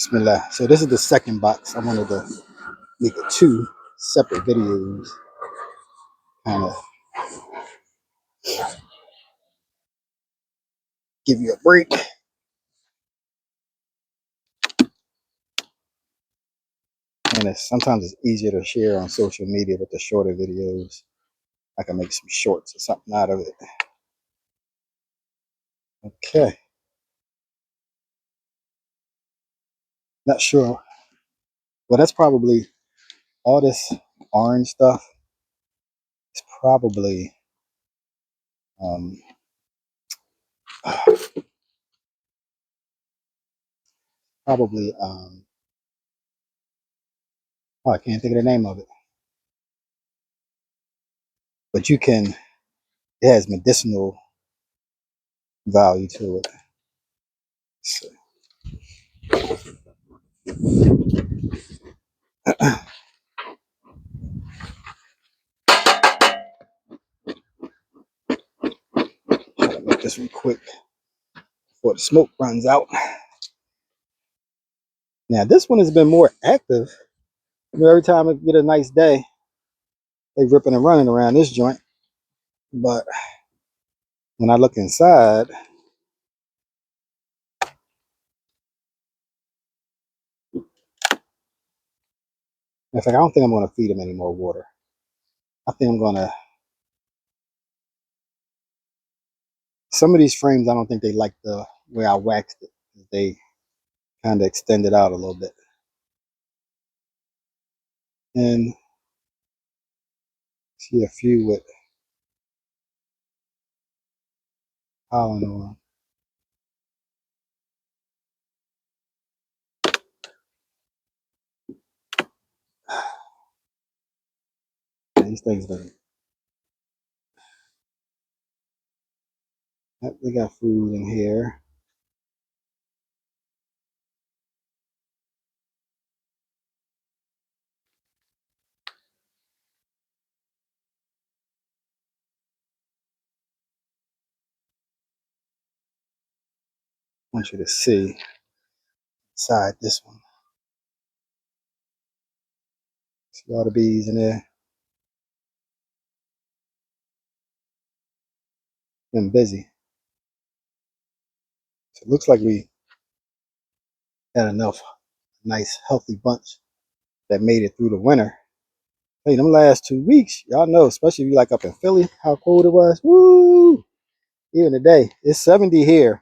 Bismillah. So this is the second box. I wanted to make it two separate videos, kind of give you a break. And sometimes it's easier to share on social media with the shorter videos. I can make some shorts or something out of it. Okay. Not sure. Well, that's probably all this orange stuff is probably um, probably oh, I can't think of the name of it. But you can, it has medicinal value to it. So, try to make this one quick before the smoke runs out. Now this one has been more active. You know, every time I get a nice day, they ripping and running around this joint. But when I look inside, in fact, I don't think I'm going to feed them any more water. I think I'm going to, some of these frames, I don't think they like the way I waxed it. They kind of extended out a little bit. And see a few with pollen on. These things, they got food in here. I want you to see inside this one. See all the bees in there. Been busy. So it looks like we had enough nice healthy bunch that made it through the winter. Hey, them last 2 weeks, y'all know, especially if you like up in Philly, how cold it was. Woo! Even today, it's 70 here.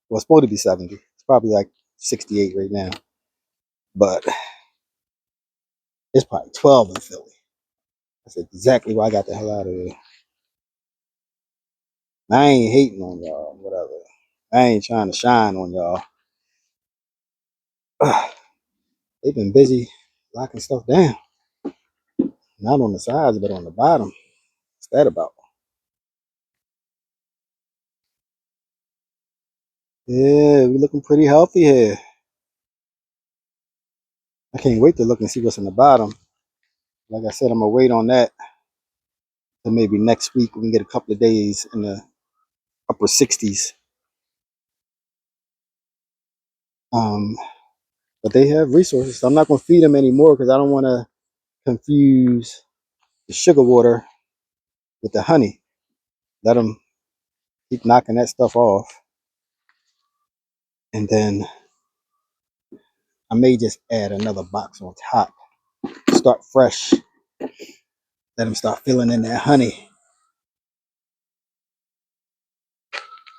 Well, it's supposed to be 70. It's probably like 68 right now. But it's probably 12 in Philly. That's exactly why I got the hell out of there. I ain't hating on y'all, whatever. I ain't trying to shine on y'all. They've been busy locking stuff down. Not on the sides, but on the bottom. What's that about? Yeah, we looking pretty healthy here. I can't wait to look and see what's in the bottom. Like I said, I'm gonna wait on that till maybe next week. We can get a couple of days in the upper 60s. Um, but they have resources. So I'm not gonna feed them anymore because I don't want to confuse the sugar water with the honey. Let them keep knocking that stuff off, and then I may just add another box on top. Start fresh. Let them start filling in that honey.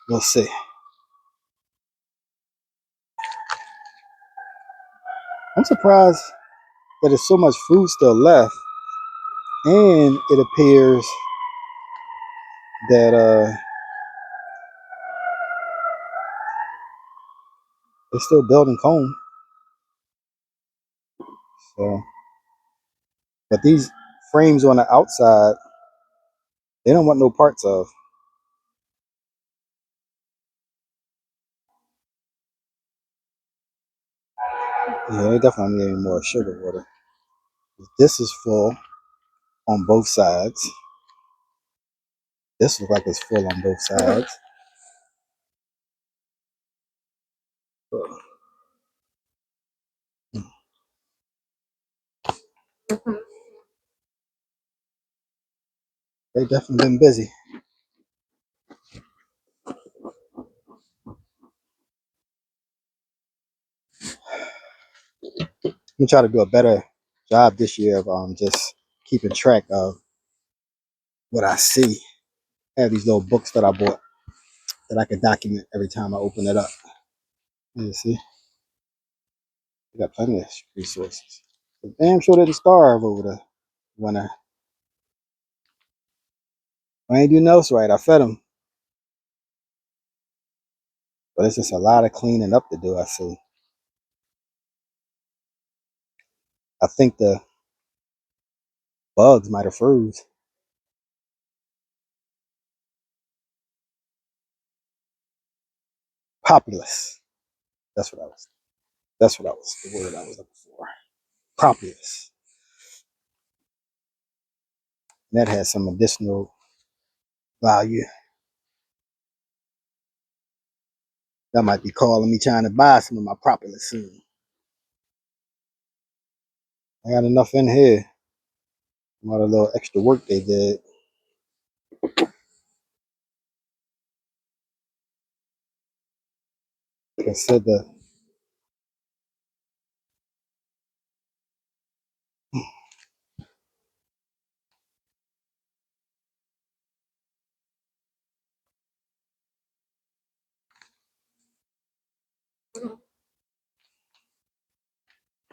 We'll see. I'm surprised that there's so much food still left, and it appears that they're still building comb. So, but these frames on the outside, they don't want no parts of. Yeah, they definitely need more sugar water. This is full on both sides. This looks like it's full on both sides. They definitely been busy. I'm trying to do a better job this year of just keeping track of what I see. I have these little books that I bought that I can document every time I open it up. You see, we got plenty of resources. The damn sure didn't starve over the winter. I ain't do no else right. I fed them, but it's just a lot of cleaning up to do. I see. I think the bugs might have froze. Populous. That's what I was. That's what I was. The word I was looking for. Populous. And that has some additional value. That might be calling me trying to buy some of my propolis soon. I got enough in here. All the little extra work they did. Like I said,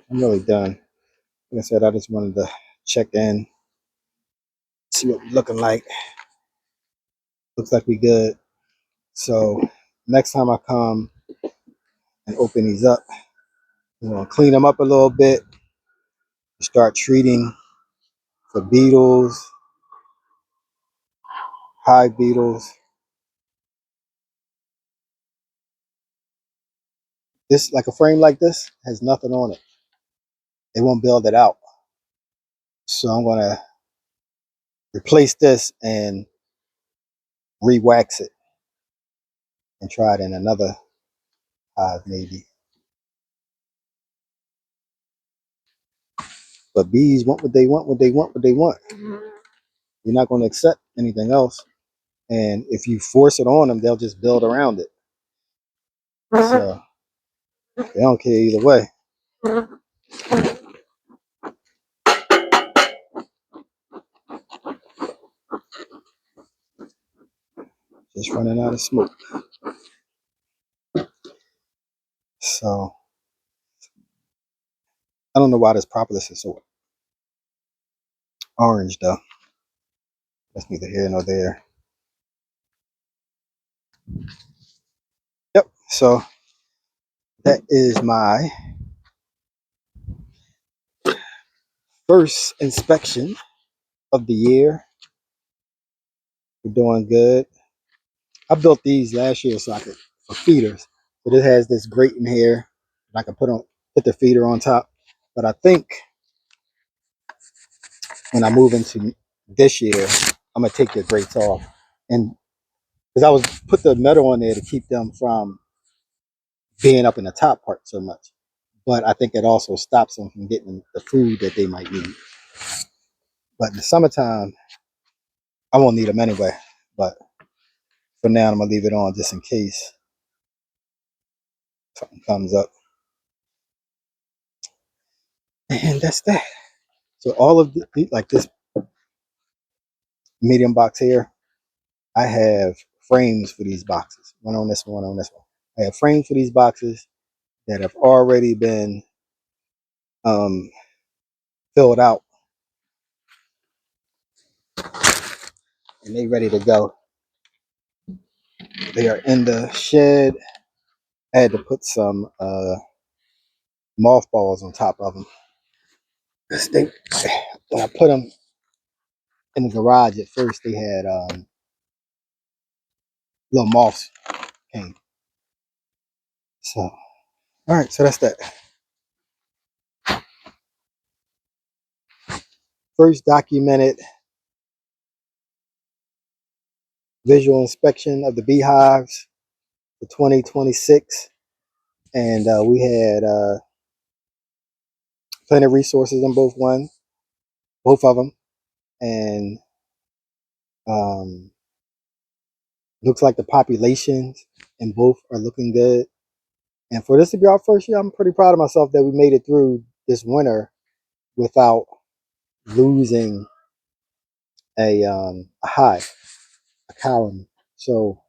I'm really done. Like I said, I just wanted to check in, see what we're looking like. Looks like we good. So next time I come and open these up, I'm gonna clean them up a little bit. Start treating for beetles, hive beetles. This, like a frame like this, has nothing on it. They won't build it out. So I'm gonna replace this and re-wax it and try it in another hive maybe. But bees want what they want, what they want, what they want. You're not going to accept anything else. And if you force it on them, they'll just build around it. So they don't care either way. Just running out of smoke. So I don't know why this propolis is so orange though. That's neither here nor there. Yep. So that is my first inspection of the year. We're doing good. I built these last year so I could for feeders. But it has this grate in here that I can put the feeder on top. But I think when I move into this year, I'm gonna take the grates off, and because I was put the metal on there to keep them from being up in the top part so much. But I think it also stops them from getting the food that they might need. But in the summertime, I won't need them anyway. But for now, I'm gonna leave it on just in case something comes up. And that's that. So all of like this medium box here, I have frames for these boxes. One on this one, on this one. I have frames for these boxes that have already been um, filled out, and they ready to go. They are in the shed. I had to put some mothballs on top of them. They, when I put them in the garage at first, they had little moths came. So, all right, so that's that. First documented visual inspection of the beehives for 2026. And we had plenty of resources on both one. both of them, and um, looks like the populations in both are looking good. And for this to be our first year, I'm pretty proud of myself that we made it through this winter without losing a hive, a colony. So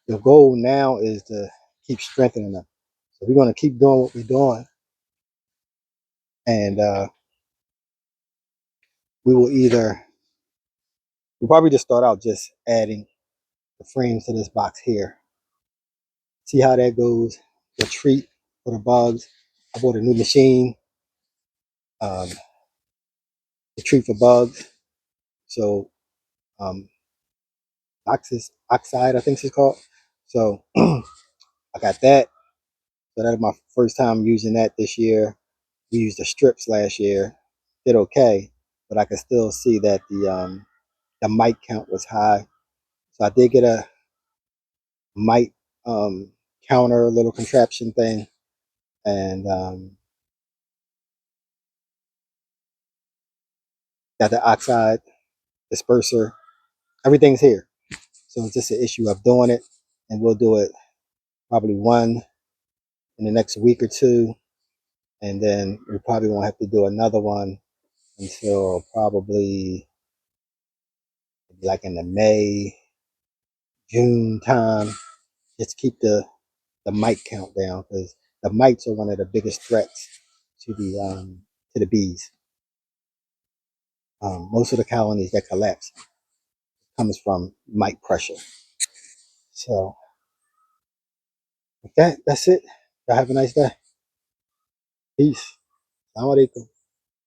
the goal now is to keep strengthening them. So we're going to keep doing what we're doing, and we will either we'll probably just start out just adding the frames to this box here. See how that goes. The treat for the bugs. I bought a new machine, um, the treat for bugs. So um, oxide, I think it's called. So I got that. So that was my first time using that this year. We used the strips last year. Did okay, but I could still see that the mite count was high. So I did get a mite counter little contraption thing, and got the oxide disperser. Everything's here. So it's just an issue of doing it, and we'll do it probably one in the next week or two, and then we probably won't have to do another one until probably like in the May, June time. Just keep the mite count down because the mites are one of the biggest threats to the bees. Most of the colonies that collapse comes from mite pressure. So with that, that's it. Y'all have a nice day. Peace. Assalamu alaikum.